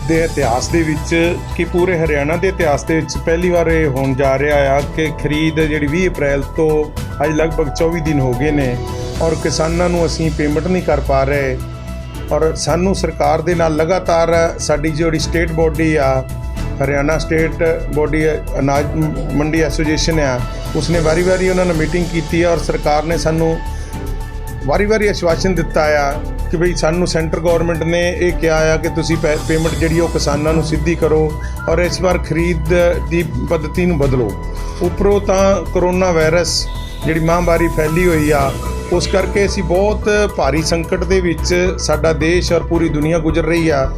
ਦੇ ਇਤਿਹਾਸ ਦੇ ਵਿੱਚ ਕਿ ਪੂਰੇ ਹਰਿਆਣਾ ਦੇ ਇਤਿਹਾਸ ਦੇ ਵਿੱਚ ਪਹਿਲੀ ਵਾਰ ਇਹ ਹੋਣ ਜਾ ਰਿਹਾ ਆ ਕਿ ਖਰੀਦ ਜਿਹੜੀ 20 ਅਪ੍ਰੈਲ ਤੋਂ ਅੱਜ ਲਗਭਗ 24 ਦਿਨ ਹੋ ਗਏ ਨੇ ਔਰ ਕਿਸਾਨਾਂ ਨੂੰ ਅਸੀਂ ਪੇਮੈਂਟ ਨਹੀਂ ਕਰ ਪਾ ਰਹੇ। ਔਰ ਸਾਨੂੰ ਸਰਕਾਰ ਦੇ ਨਾਲ ਲਗਾਤਾਰ ਸਾਡੀ ਜਿਹੜੀ ਸਟੇਟ ਬੋਡੀ ਆ ਹਰਿਆਣਾ ਸਟੇਟ ਬੋਡੀ ਅਨਾਜ ਮੰਡੀ ਐਸੋਸੀਏਸ਼ਨ ਆ ਉਸਨੇ ਵਾਰੀ ਉਹਨਾਂ ਨਾਲ ਮੀਟਿੰਗ ਕੀਤੀ ਔਰ ਸਰਕਾਰ ਨੇ ਸਾਨੂੰ ਵਾਰੀ ਆਸ਼ਵਾਸਨ ਦਿੱਤਾ ਆ ਕਿ ਭਈ ਸਾਨੂੰ ਸੈਂਟਰ ਗੌਰਮੈਂਟ ਨੇ ਇਹ ਕਿਹਾ ਆ ਕਿ ਤੁਸੀਂ ਪੇਮੈਂਟ ਜਿਹੜੀ ਉਹ ਕਿਸਾਨਾਂ ਨੂੰ ਸਿੱਧੀ ਕਰੋ ਔਰ ਇਸ ਵਾਰ ਖਰੀਦ ਦੀ ਪੱਧਤੀ ਨੂੰ ਬਦਲੋ। ਉੱਪਰੋਂ ਤਾਂ ਕਰੋਨਾ ਵਾਇਰਸ ਜਿਹੜੀ ਮਹਾਂਮਾਰੀ ਫੈਲੀ ਹੋਈ ਆ ਉਸ ਕਰਕੇ ਅਸੀਂ ਬਹੁਤ ਭਾਰੀ ਸੰਕਟ ਦੇ ਵਿੱਚ ਸਾਡਾ ਦੇਸ਼ ਔਰ ਪੂਰੀ ਦੁਨੀਆ ਗੁਜ਼ਰ ਰਹੀ ਆ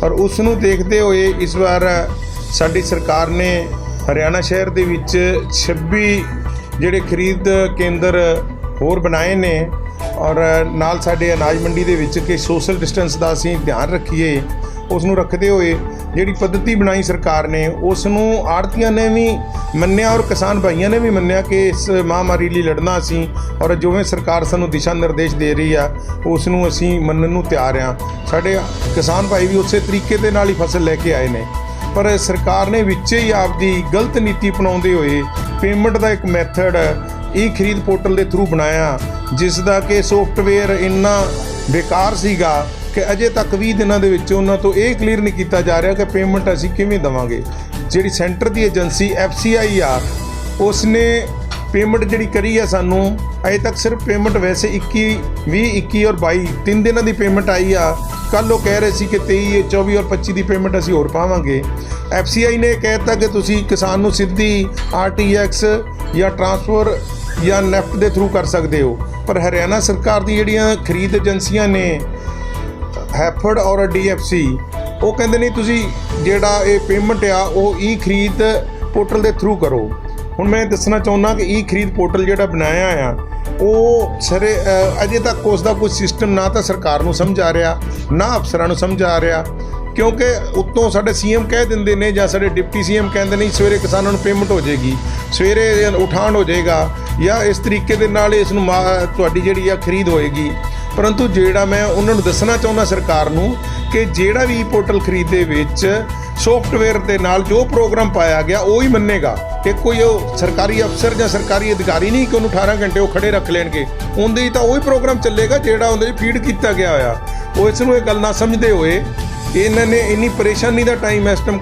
ਔਰ ਉਸ ਨੂੰ ਦੇਖਦੇ ਹੋਏ ਇਸ ਵਾਰ ਸਾਡੀ ਸਰਕਾਰ ਨੇ ਹਰਿਆਣਾ ਸ਼ਹਿਰ ਦੇ ਵਿੱਚ 26 ਜਿਹੜੇ ਖਰੀਦ ਕੇਂਦਰ ਹੋਰ ਬਣਾਏ ਨੇ ਔਰ ਨਾਲ ਸਾਡੇ ਅਨਾਜ ਮੰਡੀ ਦੇ ਵਿੱਚ ਕਿ ਸੋਸ਼ਲ ਡਿਸਟੈਂਸ ਦਾ ਅਸੀਂ ਧਿਆਨ ਰੱਖੀਏ। ਉਸ ਨੂੰ ਰੱਖਦੇ ਹੋਏ ਜਿਹੜੀ ਪੱਧਤੀ ਬਣਾਈ ਸਰਕਾਰ ਨੇ ਉਸ ਨੂੰ ਆੜ੍ਹਤੀਆਂ ਨੇ ਵੀ ਮੰਨਿਆ ਔਰ ਕਿਸਾਨ ਭਾਈਆਂ ਨੇ ਵੀ ਮੰਨਿਆ ਕਿ ਇਸ ਮਹਾਂਮਾਰੀ ਲਈ ਲੜਨਾ ਅਸੀਂ ਔਰ ਜਿਵੇਂ ਸਰਕਾਰ ਸਾਨੂੰ ਦਿਸ਼ਾ ਨਿਰਦੇਸ਼ ਦੇ ਰਹੀ ਆ ਉਸ ਨੂੰ ਅਸੀਂ ਮੰਨਣ ਨੂੰ ਤਿਆਰ ਹਾਂ। ਸਾਡੇ ਕਿਸਾਨ ਭਾਈ ਵੀ ਉਸੇ ਤਰੀਕੇ ਦੇ ਨਾਲ ਹੀ ਫਸਲ ਲੈ ਕੇ ਆਏ ਨੇ ਪਰ ਸਰਕਾਰ ਨੇ ਵਿੱਚ ਹੀ ਆਪਦੀ ਗਲਤ ਨੀਤੀ ਅਪਣਾਉਂਦੇ ਹੋਏ ਪੇਮੈਂਟ ਦਾ ਇੱਕ ਮੈਥਡ ਇਹ ਖਰੀਦ ਪੋਰਟਲ ਦੇ ਥਰੂ ਬਣਾਇਆ ਜਿਸ ਦਾ ਕਿ ਸੌਫਟਵੇਅਰ ਇੰਨਾ ਬੇਕਾਰ ਸੀਗਾ ਕਿ ਅਜੇ ਤੱਕ 20 ਦਿਨਾਂ ਦੇ ਵਿੱਚ ਉਹਨਾਂ ਤੋਂ ਇਹ ਕਲੀਅਰ ਨਹੀਂ ਕੀਤਾ ਜਾ ਰਿਹਾ ਕਿ ਪੇਮੈਂਟ ਅਸੀਂ ਕਿਵੇਂ ਦੇਵਾਂਗੇ। ਜਿਹੜੀ ਸੈਂਟਰ ਦੀ ਏਜੰਸੀ FCI ਆ ਉਸਨੇ ਪੇਮੈਂਟ ਜਿਹੜੀ ਕਰੀ ਆ ਸਾਨੂੰ ਅਜੇ ਤੱਕ ਸਿਰਫ ਪੇਮੈਂਟ ਵੈਸੇ 21 20 21 ਔਰ 22 3 ਦਿਨਾਂ ਦੀ ਪੇਮੈਂਟ ਆਈ ਆ। ਕੱਲ੍ਹ ਉਹ ਕਹਿ ਰਹੇ ਸੀ ਕਿ 23 24 ਔਰ 25 ਦੀ ਪੇਮੈਂਟ ਅਸੀਂ ਹੋਰ ਪਾਵਾਂਗੇ। FCI ਨੇ ਕਹਿ ਦਿੱਤਾ ਕਿ ਤੁਸੀਂ ਕਿਸਾਨ ਨੂੰ ਸਿੱਧੀ RTX ਜਾਂ ਟਰਾਂਸਫਰ ਜਾਂ ਨੈਫਟ ਦੇ ਥਰੂ ਕਰ ਸਕਦੇ ਹੋ ਪਰ ਹਰਿਆਣਾ ਸਰਕਾਰ ਦੀ ਜਿਹੜੀਆਂ ਖਰੀਦ ਏਜੰਸੀਆਂ ਨੇ ਹੈਫਰਡ ਔਰ DFC ਉਹ ਕਹਿੰਦੇ ਨਹੀਂ ਤੁਸੀਂ ਜਿਹੜਾ ਇਹ ਪੇਮੈਂਟ ਆ ਉਹ ਖਰੀਦ ਪੋਰਟਲ ਦੇ ਥਰੂ ਕਰੋ। ਹੁਣ ਮੈਂ ਦੱਸਣਾ ਚਾਹੁੰਦਾ ਕਿ ਖਰੀਦ ਪੋਰਟਲ ਜਿਹੜਾ ਬਣਾਇਆ ਆ ਉਹ ਅਜੇ ਤੱਕ ਉਸ ਦਾ ਕੋਈ ਸਿਸਟਮ ਨਾ ਤਾਂ ਸਰਕਾਰ ਨੂੰ ਸਮਝ ਆ ਰਿਹਾ ਨਾ ਅਫਸਰਾਂ ਨੂੰ ਸਮਝ ਆ ਰਿਹਾ ਕਿਉਂਕਿ ਉੱਤੋਂ ਸਾਡੇ CM ਕਹਿ ਦਿੰਦੇ ਨੇ ਜਾਂ ਸਾਡੇ ਡਿਪਟੀ CM ਕਹਿੰਦੇ ਨੇ ਸਵੇਰੇ ਕਿਸਾਨਾਂ ਨੂੰ ਪੇਮੈਂਟ ਹੋ ਜਾਏਗੀ ਸਵੇਰੇ ਉਠਾਣ ਹੋ ਜਾਏਗਾ ਜਾਂ ਇਸ ਤਰੀਕੇ ਦੇ ਨਾਲ ਇਸ ਨੂੰ ਤੁਹਾਡੀ ਜਿਹੜੀ ਆ ਖਰੀਦ ਹੋਏਗੀ। ਪਰੰਤੂ ਜਿਹੜਾ ਮੈਂ ਉਹਨਾਂ ਨੂੰ ਦੱਸਣਾ ਚਾਹੁੰਦਾ ਸਰਕਾਰ ਨੂੰ ਕਿ ਜਿਹੜਾ ਵੀ ਪੋਰਟਲ ਖਰੀਦ ਦੇ ਵਿੱਚ ਸੌਫਟਵੇਅਰ ਦੇ ਨਾਲ ਜੋ ਪ੍ਰੋਗਰਾਮ ਪਾਇਆ ਗਿਆ ਉਹ ਹੀ ਮੰਨੇਗਾ ਕਿ ਕੋਈ ਉਹ ਸਰਕਾਰੀ ਅਫਸਰ ਜਾਂ ਸਰਕਾਰੀ ਅਧਿਕਾਰੀ ਨਹੀਂ ਕਿ ਉਹਨੂੰ 18 ਘੰਟੇ ਉਹ ਖੜੇ ਰੱਖ ਲੈਣਗੇ ਉਹਦੇ ਤਾਂ ਉਹੀ ਪ੍ਰੋਗਰਾਮ ਚੱਲੇਗਾ ਜਿਹੜਾ ਉਹਦੇ ਫੀਡ ਕੀਤਾ ਗਿਆ ਹੋਇਆ। ਉਹ ਇਸ ਨੂੰ ਇਹ ਗੱਲ ਨਾ ਸਮਝਦੇ ਹੋਏ ਇਹਨਾਂ ਨੇ ਇੰਨੀ ਪਰੇਸ਼ਾਨੀ ਦਾ ਟਾਈਮ ਇਸ ਟਾਈਮ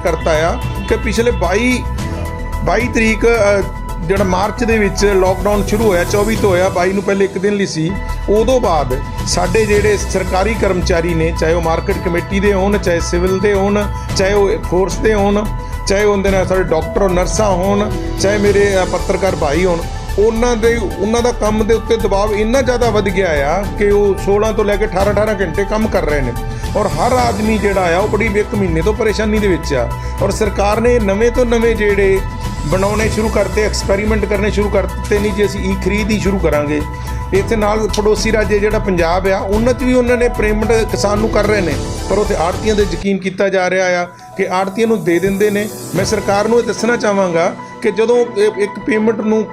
ਕਰਤਾ ਆ ਕਿ ਪਿਛਲੇ 22 ਤਰੀਕ ਜਿਹੜਾ ਮਾਰਚ ਦੇ ਵਿੱਚ ਲੋਕਡਾਊਨ ਸ਼ੁਰੂ ਹੋਇਆ 24 ਤੋਂ ਹੋਇਆ 22 ਨੂੰ ਪਹਿਲੇ ਇੱਕ ਦਿਨ ਲਈ ਸੀ ਉਦੋਂ ਬਾਅਦ ਸਾਡੇ ਜਿਹੜੇ ਸਰਕਾਰੀ ਕਰਮਚਾਰੀ ਨੇ ਚਾਹੇ ਉਹ ਮਾਰਕੀਟ ਕਮੇਟੀ ਦੇ ਹੋਣ ਚਾਹੇ ਸਿਵਲ ਦੇ ਹੋਣ ਚਾਹੇ ਉਹ ਫੋਰਸ ਦੇ ਹੋਣ ਚਾਹੇ ਉਹਦੇ ਨਾਲ ਸਾਡੇ ਡਾਕਟਰ ਨਰਸਾਂ ਹੋਣ ਚਾਹੇ ਮੇਰੇ ਪੱਤਰਕਾਰ ਭਾਈ ਹੋਣ ਉਹਨਾਂ ਦਾ ਕੰਮ ਦੇ ਉੱਤੇ ਦਬਾਅ ਇੰਨਾ ਜ਼ਿਆਦਾ ਵੱਧ ਗਿਆ ਆ ਕਿ ਉਹ 16 ਤੋਂ ਲੈ ਕੇ 18 ਘੰਟੇ ਕੰਮ ਕਰ ਰਹੇ ਨੇ ਔਰ ਹਰ ਆਦਮੀ ਜਿਹੜਾ ਆ ਉਹ ਬੜੀ ਇੱਕ ਮਹੀਨੇ ਤੋਂ ਪਰੇਸ਼ਾਨੀ ਦੇ ਵਿੱਚ ਆ ਔਰ ਸਰਕਾਰ ਨੇ ਨਵੇਂ ਤੋਂ ਨਵੇਂ ਜਿਹੜੇ ਬਣਾਉਣੇ ਸ਼ੁਰੂ ਕਰਤੇ ਐਕਸਪੈਰੀਮੈਂਟ ਕਰਨੇ ਸ਼ੁਰੂ ਕਰ ਦਿੱਤੇ ਨਹੀਂ ਜੀ ਅਸੀਂ ਖਰੀਦ ਹੀ ਸ਼ੁਰੂ ਕਰਾਂਗੇ। ਇੱਥੇ ਨਾਲ ਪੜੋਸੀ ਰਾਜ ਜਿਹੜਾ ਪੰਜਾਬ ਆ ਉਹਨਾਂ 'ਚ ਵੀ ਉਹਨਾਂ ਨੇ ਪੇਮੈਂਟ ਕਿਸਾਨ ਨੂੰ ਕਰ ਰਹੇ ਨੇ ਪਰ ਉੱਥੇ ਆੜ੍ਹਤੀਆਂ 'ਤੇ ਯਕੀਨ ਕੀਤਾ ਜਾ ਰਿਹਾ ਆ ਕਿ ਆੜ੍ਹਤੀਆਂ ਨੂੰ ਦੇ ਦਿੰਦੇ ਨੇ। ਮੈਂ ਸਰਕਾਰ ਨੂੰ ਇਹ ਦੱਸਣਾ ਚਾਹਾਂਗਾ ਕਿ ਜਦੋਂ ਇੱਕ ਪੇਮੈਂਟ ਨੂੰ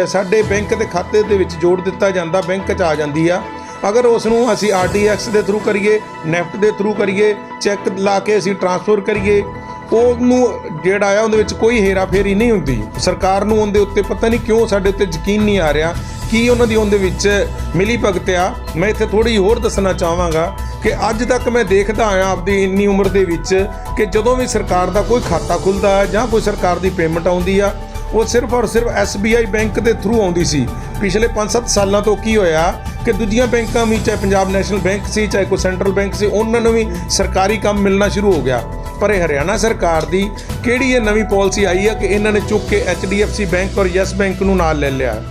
ਸਾਡੇ ਬੈਂਕ ਦੇ ਖਾਤੇ ਦੇ ਵਿੱਚ ਜੋੜ ਦਿੱਤਾ ਜਾਂਦਾ ਬੈਂਕ 'ਚ ਆ ਜਾਂਦੀ ਆ ਅਗਰ ਉਸ ਨੂੰ ਅਸੀਂ RTX ਦੇ ਥਰੂ ਕਰੀਏ ਨੈਫਟ ਦੇ ਥਰੂ ਕਰੀਏ ਚੈੱਕ ਲਾ ਕੇ ਅਸੀਂ ਟਰਾਂਸਫਰ ਕਰੀਏ ਉਹਨੂੰ ਜਿਹੜਾ ਆ ਉਹਦੇ ਵਿੱਚ ਕੋਈ ਹੇਰਾਫੇਰੀ ਨਹੀਂ ਹੁੰਦੀ। ਸਰਕਾਰ ਨੂੰ ਉਹਦੇ ਉੱਤੇ ਪਤਾ ਨਹੀਂ ਕਿਉਂ ਸਾਡੇ ਉੱਤੇ ਯਕੀਨ ਨਹੀਂ ਆ ਰਿਹਾ ਕੀ ਉਹਨਾਂ ਦੀ ਉਹਦੇ ਵਿੱਚ ਮਿਲੀ ਭਗਤ ਆ। ਮੈਂ ਇੱਥੇ ਥੋੜ੍ਹੀ ਹੋਰ ਦੱਸਣਾ ਚਾਹਾਂਗਾ ਕਿ ਅੱਜ ਤੱਕ ਮੈਂ ਦੇਖਦਾ ਆਇਆ ਆਪਦੀ ਇੰਨੀ ਉਮਰ ਦੇ ਵਿੱਚ ਕਿ ਜਦੋਂ ਵੀ ਸਰਕਾਰ ਦਾ ਕੋਈ ਖਾਤਾ ਖੁੱਲ੍ਹਦਾ ਜਾਂ ਕੋਈ ਸਰਕਾਰ ਦੀ ਪੇਮੈਂਟ ਆਉਂਦੀ ਆ ਉਹ ਸਿਰਫ ਔਰ ਸਿਰਫ SBI ਬੈਂਕ ਦੇ ਥਰੂ ਆਉਂਦੀ ਸੀ। ਪਿਛਲੇ 5-7 ਸਾਲਾਂ ਤੋਂ ਕੀ ਹੋਇਆ ਕਿ ਦੂਜੀਆਂ ਬੈਂਕਾਂ ਵੀ ਚਾਹੇ ਪੰਜਾਬ ਨੈਸ਼ਨਲ ਬੈਂਕ ਸੀ ਚਾਹੇ ਕੋਈ ਸੈਂਟਰਲ ਬੈਂਕ ਸੀ ਉਹਨਾਂ ਨੂੰ ਵੀ ਸਰਕਾਰੀ ਕੰਮ ਮਿਲਣਾ ਸ਼ੁਰੂ ਹੋ ਗਿਆ। ਪਰ ਇਹ ਹਰਿਆਣਾ ਸਰਕਾਰ ਦੀ ਕਿਹੜੀ ਇਹ ਨਵੀਂ ਪਾਲਿਸੀ ਆਈ ਆ ਕਿ ਇਹਨਾਂ ਨੇ ਚੁੱਕ ਕੇ HDFC ਬੈਂਕ ਔਰ ਯੈਸ ਬੈਂਕ ਨੂੰ ਨਾਲ ਲੈ ਲਿਆ।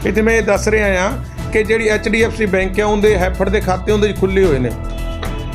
ਇੱਥੇ ਮੈਂ ਇਹ ਦੱਸ ਰਿਹਾ ਹਾਂ ਕਿ ਜਿਹੜੀ HDFC ਬੈਂਕ ਆ ਉਹਦੇ ਹੈਫਰਡ ਦੇ ਖਾਤੇ ਉਹਦੇ 'ਚ ਖੁੱਲ੍ਹੇ ਹੋਏ ਨੇ।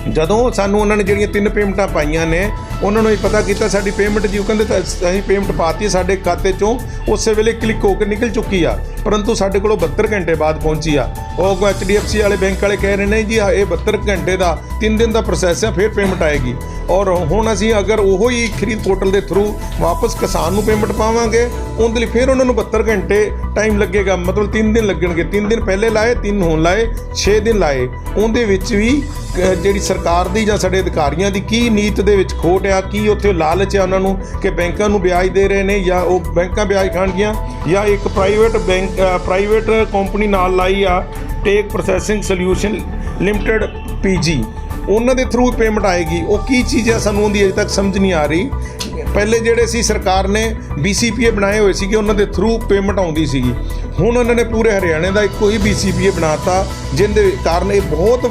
ਜਦੋਂ ਸਾਨੂੰ ਉਹਨਾਂ ਨੇ ਜਿਹੜੀਆਂ 3 ਪੇਮੈਂਟਾਂ ਪਾਈਆਂ ਨੇ ਉਹਨਾਂ ਨੂੰ ਪਤਾ ਕੀਤਾ ਸਾਡੀ ਪੇਮੈਂਟ ਜੀ, ਉਹ ਕਹਿੰਦੇ ਤਾਂ ਅਸੀਂ ਪੇਮੈਂਟ ਪਾਤੀ ਸਾਡੇ ਖਾਤੇ 'ਚੋਂ ਉਸੇ ਵੇਲੇ ਕਲਿੱਕ ਹੋ ਕੇ ਨਿਕਲ ਚੁੱਕੀ ਆ, ਪਰੰਤੂ ਸਾਡੇ ਕੋਲੋਂ 72 ਘੰਟੇ ਬਾਅਦ ਪਹੁੰਚੀ ਆ। ਉਹ HDFC ਵਾਲੇ ਬੈਂਕ ਵਾਲੇ ਕਹਿ ਰਹੇ ਨੇ ਜੀ ਇਹ 72 ਘੰਟੇ ਦਾ 3 ਦਿਨ ਦਾ ਪ੍ਰੋਸੈਸ ਹੈ, ਫਿਰ ਪੇਮੈਂਟ ਆਏਗੀ। ਔਰ ਹੁਣ ਅਸੀਂ ਅਗਰ ਉਹੋ ਹੀ ਖਰੀਦ ਪੋਰਟਲ ਦੇ ਥਰੂ ਵਾਪਸ ਕਿਸਾਨ ਨੂੰ ਪੇਮੈਂਟ ਪਾਵਾਂਗੇ, ਉਹਦੇ ਲਈ ਫਿਰ ਉਹਨਾਂ ਨੂੰ 72 ਘੰਟੇ ਟਾਈਮ ਲੱਗੇਗਾ, ਮਤਲਬ 3 ਦਿਨ ਲੱਗਣਗੇ। 3 ਦਿਨ ਪਹਿਲੇ ਲਾਏ, 3 ਹੁਣ ਲਾਏ, 6 ਦਿਨ ਲਾਏ। ਉਹਦੇ ਵਿੱਚ ਵੀ ਜਿਹੜੀ ਸਰਕਾਰ ਦੀ ਜਾਂ ਸਾਡੇ ਅਧਿਕਾਰੀਆਂ ਦੀ ਕੀ ਨੀਤ ਦੇ ਵਿੱਚ ਖੋਟ ਆ, ਕੀ ਉੱਥੇ ਲਾਲਚ ਆ ਉਹਨਾਂ ਨੂੰ ਕਿ ਬੈਂਕਾਂ ਨੂੰ ਵਿਆਜ ਦੇ ਰਹੇ ਨੇ, ਜਾਂ ਉਹ ਬੈਂਕਾਂ ਵਿਆਜ ਖਾਣਗੀਆਂ, ਜਾਂ ਇੱਕ ਪ੍ਰਾਈਵੇਟ ਕੰਪਨੀ ਨਾਲ ਲਾਈ ਆ ਟੇਕ ਪ੍ਰੋਸੈਸਿੰਗ ਸੋਲਿਊਸ਼ਨ ਲਿਮਟਿਡ PG, ਉਹਨਾਂ ਦੇ ਥਰੂ ਪੇਮੈਂਟ ਆਏਗੀ। ਉਹ ਕੀ ਚੀਜ਼ ਆ ਸਾਨੂੰ ਉਹਦੀ ਅਜੇ ਤੱਕ ਸਮਝ ਨਹੀਂ ਆ ਰਹੀ। ਪਹਿਲੇ ਜਿਹੜੇ ਸੀ ਸਰਕਾਰ ਨੇ BCPA ਬਣਾਏ ਹੋਏ ਸੀਗੇ, ਉਹਨਾਂ ਦੇ ਥਰੂ ਪੇਮੈਂਟ ਆਉਂਦੀ ਸੀਗੀ। ਹੁਣ ਉਹਨਾਂ ਨੇ ਪੂਰੇ ਹਰਿਆਣੇ ਦਾ ਇੱਕੋ ਹੀ BCPA ਬਣਾਤਾ, ਜਿਹਦੇ ਕਾਰਨ ਇਹ ਬਹੁਤ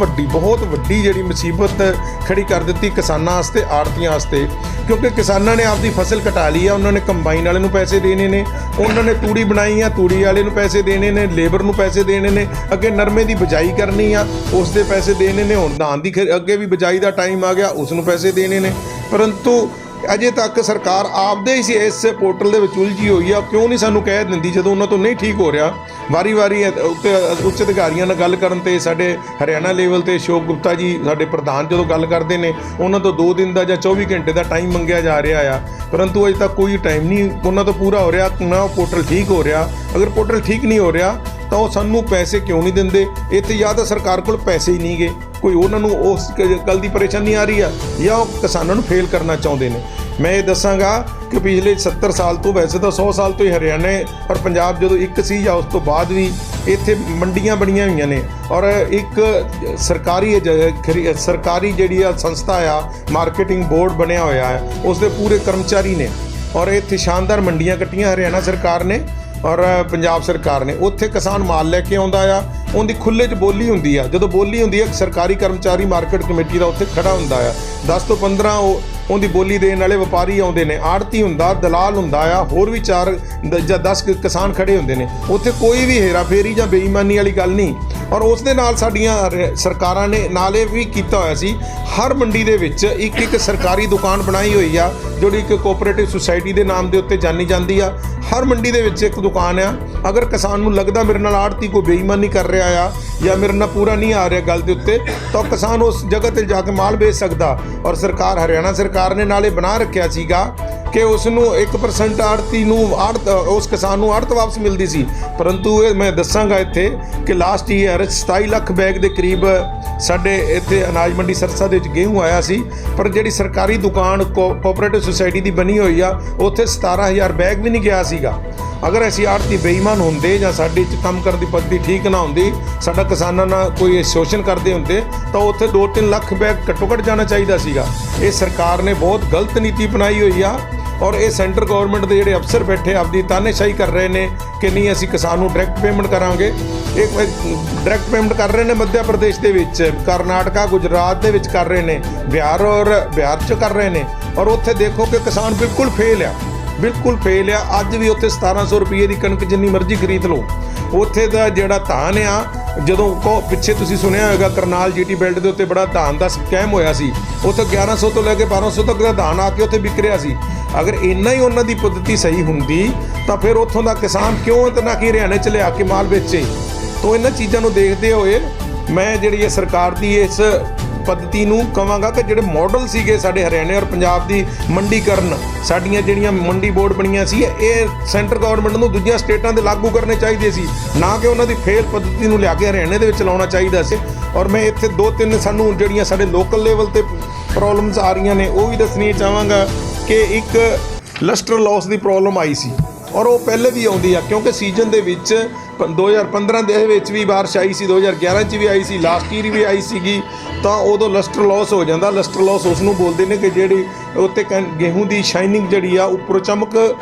ਵੱਡੀ ਜਿਹੜੀ ਮੁਸੀਬਤ ਖੜੀ ਕਰ ਦਿੱਤੀ ਕਿਸਾਨਾਂ ਵਾਸਤੇ, ਆੜ੍ਹਤੀਆਂ ਵਾਸਤੇ। ਕਿਉਂਕਿ ਕਿਸਾਨਾਂ ਨੇ ਆਪਦੀ ਫਸਲ ਕਟਾ ਲਈ ਆ, ਉਹਨਾਂ ਨੇ ਕੰਬਾਈਨ ਵਾਲੇ ਨੂੰ ਪੈਸੇ ਦੇਣੇ ਨੇ, ਉਹਨਾਂ ਨੇ ਤੂੜੀ ਬਣਾਈ ਆ, ਤੂੜੀ ਵਾਲੇ ਨੂੰ ਪੈਸੇ ਦੇਣੇ ਨੇ, ਲੇਬਰ ਨੂੰ ਪੈਸੇ ਦੇਣੇ ਨੇ, ਅੱਗੇ ਨਰਮੇ ਦੀ ਬਿਜਾਈ ਕਰਨੀ ਆ ਉਸ ਦੇ ਪੈਸੇ ਦੇਣੇ ਨੇ, ਹੁਣ ਧਾਨ ਦੀ ਅੱਗੇ ਵੀ ਬਿਜਾਈ ਦਾ ਟਾਈਮ ਆ ਗਿਆ ਉਸ ਨੂੰ ਪੈਸੇ ਦੇਣੇ ਨੇ। ਪਰੰਤੂ ਅਜੇ ਤੱਕ ਸਰਕਾਰ ਆਪਦੇ ਹੀ ਇਸ ਪੋਰਟਲ ਦੇ ਵਿੱਚ ਉਲਝੀ ਹੋਈ ਆ। ਕਿਉਂ ਨਹੀਂ ਸਾਨੂੰ ਕਹਿ ਦਿੰਦੀ ਜਦੋਂ ਉਹਨਾਂ ਤੋਂ ਨਹੀਂ ਠੀਕ ਹੋ ਰਿਹਾ? ਵਾਰੀ ਉੱਤੇ ਉੱਚ ਅਧਿਕਾਰੀਆਂ ਨਾਲ ਗੱਲ ਕਰਨ 'ਤੇ ਸਾਡੇ ਹਰਿਆਣਾ ਲੈਵਲ 'ਤੇ ਅਸ਼ੋਕ ਗੁਪਤਾ ਜੀ ਸਾਡੇ ਪ੍ਰਧਾਨ ਜਦੋਂ ਗੱਲ ਕਰਦੇ ਨੇ, ਉਹਨਾਂ ਤੋਂ 2 ਦਿਨ ਦਾ ਜਾਂ 24 ਘੰਟੇ ਦਾ ਟਾਈਮ ਮੰਗਿਆ ਜਾ ਰਿਹਾ ਆ, ਪਰੰਤੂ ਅਜੇ ਤੱਕ ਕੋਈ ਟਾਈਮ ਨਹੀਂ ਉਹਨਾਂ ਤੋਂ ਪੂਰਾ ਹੋ ਰਿਹਾ, ਨਾ ਉਹ ਪੋਰਟਲ ਠੀਕ ਹੋ ਰਿਹਾ। ਅਗਰ ਪੋਰਟਲ ਠੀਕ ਨਹੀਂ ਹੋ ਰਿਹਾ ਤਾਂ ਉਹ ਸਾਨੂੰ ਪੈਸੇ ਕਿਉਂ ਨਹੀਂ ਦਿੰਦੇ? ਇੱਥੇ ਜਾਂ ਤਾਂ ਸਰਕਾਰ ਕੋਲ ਪੈਸੇ ਹੀ ਨਹੀਂ ਗੇ, ਕੋਈ ਉਹਨਾਂ ਨੂੰ ਉਸ ਗੱਲ ਦੀ ਪਰੇਸ਼ਾਨੀ ਆ ਰਹੀ ਆ, ਜਾਂ ਉਹ ਕਿਸਾਨਾਂ ਨੂੰ ਫੇਲ ਕਰਨਾ ਚਾਹੁੰਦੇ ਨੇ। ਮੈਂ ਇਹ ਦੱਸਾਂਗਾ ਕਿ ਪਿਛਲੇ 70 ਸਾਲ ਤੋਂ, ਵੈਸੇ ਤਾਂ 100 ਸਾਲ ਤੋਂ ਹੀ ਹਰਿਆਣਾ ਔਰ ਪੰਜਾਬ ਜਦੋਂ ਇੱਕ ਸੀ ਜਾਂ ਉਸ ਤੋਂ ਬਾਅਦ ਵੀ ਇੱਥੇ ਮੰਡੀਆਂ ਬਣੀਆਂ ਹੋਈਆਂ ਨੇ, ਔਰ ਇੱਕ ਸਰਕਾਰੀ ਜਿਹੜੀ ਆ ਸੰਸਥਾ ਆ ਮਾਰਕੀਟਿੰਗ ਬੋਰਡ ਬਣਿਆ ਹੋਇਆ ਹੈ, ਉਸ ਦੇ ਪੂਰੇ ਕਰਮਚਾਰੀ ਨੇ, ਔਰ ਇੱਥੇ ਸ਼ਾਨਦਾਰ ਮੰਡੀਆਂ ਕੱਟੀਆਂ ਹਰਿਆਣਾ ਸਰਕਾਰ ਨੇ ਔਰ ਪੰਜਾਬ ਸਰਕਾਰ ਨੇ। ਉੱਥੇ ਕਿਸਾਨ ਮਾਲ ਲੈ ਕੇ ਆਉਂਦਾ ਆ, ਉਹਦੀ ਖੁੱਲ੍ਹੇ 'ਚ ਬੋਲੀ ਹੁੰਦੀ ਆ, ਜਦੋਂ ਬੋਲੀ ਹੁੰਦੀ ਆ ਸਰਕਾਰੀ ਕਰਮਚਾਰੀ ਮਾਰਕੀਟ ਕਮੇਟੀ ਦਾ ਉੱਥੇ ਖੜਾ ਹੁੰਦਾ ਆ, 10 ਤੋਂ 15 ਉਹਦੀ ਬੋਲੀ ਦੇਣ ਵਾਲੇ ਵਪਾਰੀ ਆਉਂਦੇ ਨੇ, ਆੜ੍ਹਤੀ ਹੁੰਦਾ, ਦਲਾਲ ਹੁੰਦਾ ਆ, ਹੋਰ ਵੀ 4 ਜਾਂ 10 ਕਿਸਾਨ ਖੜੇ ਹੁੰਦੇ ਨੇ। ਉੱਥੇ ਕੋਈ ਵੀ ਹੇਰਾਫੇਰੀ ਜਾਂ ਬੇਈਮਾਨੀ ਵਾਲੀ ਗੱਲ ਨਹੀਂ। ਔਰ ਉਸ ਦੇ ਨਾਲ ਸਾਡੀਆਂ ਸਰਕਾਰਾਂ ਨੇ ਨਾਲ ਇਹ ਵੀ ਕੀਤਾ ਹੋਇਆ ਸੀ, ਹਰ ਮੰਡੀ ਦੇ ਵਿੱਚ ਇੱਕ ਸਰਕਾਰੀ ਦੁਕਾਨ ਬਣਾਈ ਹੋਈ ਆ, ਜਿਹੜੀ ਇੱਕ ਕੋਆਪਰੇਟਿਵ ਸੁਸਾਇਟੀ ਦੇ ਨਾਮ ਦੇ ਉੱਤੇ ਜਾਣੀ ਜਾਂਦੀ ਆ। ਹਰ ਮੰਡੀ ਦੇ ਵਿੱਚ ਇੱਕ ਦੁਕਾਨ ਆ। ਅਗਰ ਕਿਸਾਨ ਨੂੰ ਲੱਗਦਾ ਮੇਰੇ ਨਾਲ ਆੜ੍ਹਤੀ ਕੋਈ ਬੇਈਮਾਨੀ ਕਰ ਰਿਹਾ ਆ ਜਾਂ ਮੇਰੇ ਨਾਲ ਪੂਰਾ ਨਹੀਂ ਆ ਰਿਹਾ ਗੱਲ ਦੇ ਉੱਤੇ, ਤਾਂ ਕਿਸਾਨ ਉਸ ਜਗ੍ਹਾ 'ਤੇ ਜਾ ਕੇ ਮਾਲ ਵੇਚ ਸਕਦਾ। ਔਰ ਹਰਿਆਣਾ ਸਰਕਾਰ ਨੇ ਨਾਲੇ ਬਣਾ ਰੱਖਿਆ ਸੀਗਾ ਕਿ ਉਸ ਨੂੰ 1% ਆੜ੍ਹਤੀ ਨੂੰ ਉਸ ਕਿਸਾਨ ਨੂੰ ਆੜ੍ਹਤ ਵਾਪਸ ਮਿਲਦੀ ਸੀ। ਪਰੰਤੂ ਇਹ ਮੈਂ ਦੱਸਾਂਗਾ ਇੱਥੇ ਕਿ ਲਾਸਟ ਈਅਰ 27 ਲੱਖ ਬੈਗ ਦੇ ਕਰੀਬ ਸਾਡੇ ਇੱਥੇ ਅਨਾਜ ਮੰਡੀ ਸਰਸਾ ਦੇ ਵਿੱਚ ਗੇਹੂੰ ਆਇਆ ਸੀ, ਪਰ ਜਿਹੜੀ ਸਰਕਾਰੀ ਦੁਕਾਨ ਕੋਆਪਰੇਟਿਵ ਸੁਸਾਇਟੀ ਦੀ ਬਣੀ ਹੋਈ ਆ, ਉੱਥੇ 17,000 ਬੈਗ ਵੀ ਨਹੀਂ ਗਿਆ ਸੀਗਾ। ਅਗਰ ਅਸੀਂ ਆੜ੍ਹਤੀ ਬੇਈਮਾਨ ਹੁੰਦੇ ਜਾਂ ਸਾਡੇ 'ਚ ਕੰਮ ਕਰਨ ਦੀ ਪੱਧਤੀ ਠੀਕ ਨਾ ਹੁੰਦੀ, ਸਾਡਾ ਕਿਸਾਨਾਂ ਨਾਲ ਕੋਈ ਸ਼ੋਸ਼ਣ ਕਰਦੇ ਹੁੰਦੇ, ਤਾਂ ਉੱਥੇ 2-3 ਲੱਖ ਬੈਗ ਘੱਟੋ ਘੱਟ ਜਾਣਾ ਚਾਹੀਦਾ ਸੀਗਾ। ਇਹ ਸਰਕਾਰ ਨੇ ਬਹੁਤ ਗਲਤ ਨੀਤੀ ਅਪਣਾਈ ਹੋਈ ਆ। ਔਰ ਇਹ ਸੈਂਟਰ ਗਵਰਨਮੈਂਟ ਦੇ ਜਿਹੜੇ ਅਫਸਰ ਬੈਠੇ ਆਪਦੀ ਤਾਨੇਸ਼ਾਹੀ ਕਰ ਰਹੇ ਨੇ ਕਿ ਨਹੀਂ ਅਸੀਂ ਕਿਸਾਨ ਨੂੰ ਡਾਇਰੈਕਟ ਪੇਮੈਂਟ ਕਰਾਂਗੇ। ਇਹ ਡਾਇਰੈਕਟ ਪੇਮੈਂਟ ਕਰ ਰਹੇ ਨੇ ਮੱਧ ਪ੍ਰਦੇਸ਼ ਦੇ ਵਿੱਚ, ਕਰਨਾਟਕਾ, ਗੁਜਰਾਤ ਦੇ ਵਿੱਚ ਕਰ ਰਹੇ ਨੇ, ਬਿਹਾਰ 'ਚ ਕਰ ਰਹੇ ਨੇ। ਔਰ ਉੱਥੇ ਦੇਖੋ ਕਿ ਕਿਸਾਨ ਬਿਲਕੁਲ ਫੇਲ ਆ। ਅੱਜ ਵੀ ਉੱਥੇ 1700 ਰੁਪਏ ਦੀ ਕਣਕ ਜਿੰਨੀ ਮਰਜ਼ੀ ਖਰੀਦ ਲਓ। ਉੱਥੇ ਦਾ ਜਿਹੜਾ ਧਾਨ ਆ, ਜਦੋਂ ਪਿੱਛੇ ਤੁਸੀਂ ਸੁਣਿਆ ਹੋਵੇਗਾ ਕਰਨਾਲ GT ਬੈਲਟ ਦੇ ਉੱਤੇ ਬੜਾ ਧਾਨ ਦਾ ਸਕੈਮ ਹੋਇਆ ਸੀ, ਉੱਥੇ 1100 ਤੋਂ ਲੈ ਕੇ 1200 ਤੱਕ ਦਾ ਧਾਨ ਆ ਕੇ ਉੱਥੇ ਵਿਕ ਰਿਹਾ ਸੀ। ਅਗਰ ਇੰਨਾ ਹੀ ਉਹਨਾਂ ਦੀ ਪੱਧਤੀ ਸਹੀ ਹੁੰਦੀ ਤਾਂ ਫਿਰ ਉੱਥੋਂ ਦਾ ਕਿਸਾਨ ਕਿਉਂ ਇਤਨਾ ਕਿ ਹਰਿਆਣੇ 'ਚ ਲਿਆ ਕੇ ਮਾਲ ਵੇਚੇ? ਤਾਂ ਇਹਨਾਂ ਚੀਜ਼ਾਂ ਨੂੰ ਦੇਖਦੇ ਹੋਏ ਮੈਂ ਜਿਹੜੀ ਇਹ ਸਰਕਾਰ ਦੀ ਇਸ ਪੱਧਤੀ ਨੂੰ ਕਹਾਂਗਾ ਕਿ ਜਿਹੜੇ ਮਾਡਲ ਸੀਗੇ ਸਾਡੇ ਹਰਿਆਣੇ ਔਰ ਪੰਜਾਬ ਦੀ ਮੰਡੀਕਰਨ, ਸਾਡੀਆਂ ਜਿਹੜੀਆਂ ਮੰਡੀ ਬੋਰਡ ਬਣੀਆਂ ਸੀ, ਇਹ ਸੈਂਟਰ ਗਵਰਨਮੈਂਟ ਨੂੰ ਦੂਜੀਆਂ ਸਟੇਟਾਂ ਦੇ ਲਾਗੂ ਕਰਨੇ ਚਾਹੀਦੇ ਸੀ, ਨਾ ਕਿ ਉਹਨਾਂ ਦੀ ਫੇਲ ਪੱਧਤੀ ਨੂੰ ਲਿਆ ਕੇ ਹਰਿਆਣੇ ਦੇ ਵਿੱਚ ਲਾਉਣਾ ਚਾਹੀਦਾ ਸੀ। ਔਰ ਮੈਂ ਇੱਥੇ 2-3 ਸਾਨੂੰ ਜਿਹੜੀਆਂ ਸਾਡੇ ਲੋਕਲ ਲੈਵਲ 'ਤੇ ਪ੍ਰੋਬਲਮਸ ਆ ਰਹੀਆਂ ਨੇ ਉਹ ਵੀ ਦੱਸਣੀਆਂ ਚਾਹਾਂਗਾ ਕਿ ਇੱਕ ਲਸਟਰ ਲਾਸ ਦੀ ਪ੍ਰੋਬਲਮ ਆਈ ਸੀ, ਔਰ ਉਹ ਪਹਿਲੇ ਵੀ ਆਉਂਦੀ ਆ, ਕਿਉਂਕਿ ਸੀਜ਼ਨ ਦੇ ਵਿੱਚ 2015 ਦੇ ਵਿੱਚ ਵੀ ਬਾਰਿਸ਼ ਆਈ ਸੀ, 2011 'ਚ ਵੀ ਆਈ ਸੀ, ਲਾਸਟ ਈਅਰ ਵੀ ਆਈ ਸੀਗੀ, ਤਾਂ ਉਦੋਂ ਲਸਟਰ ਲਾਸ ਹੋ ਜਾਂਦਾ। ਲਸਟਰ ਲਾਸ ਉਸ ਨੂੰ ਬੋਲਦੇ ਨੇ ਕਿ ਜਿਹੜੀ ਉੱਤੇ ਗੇਹੂੰ ਦੀ ਸ਼ਾਈਨਿੰਗ ਜਿਹੜੀ ਆ ਉੱਪਰੋਂ ਚਮਕ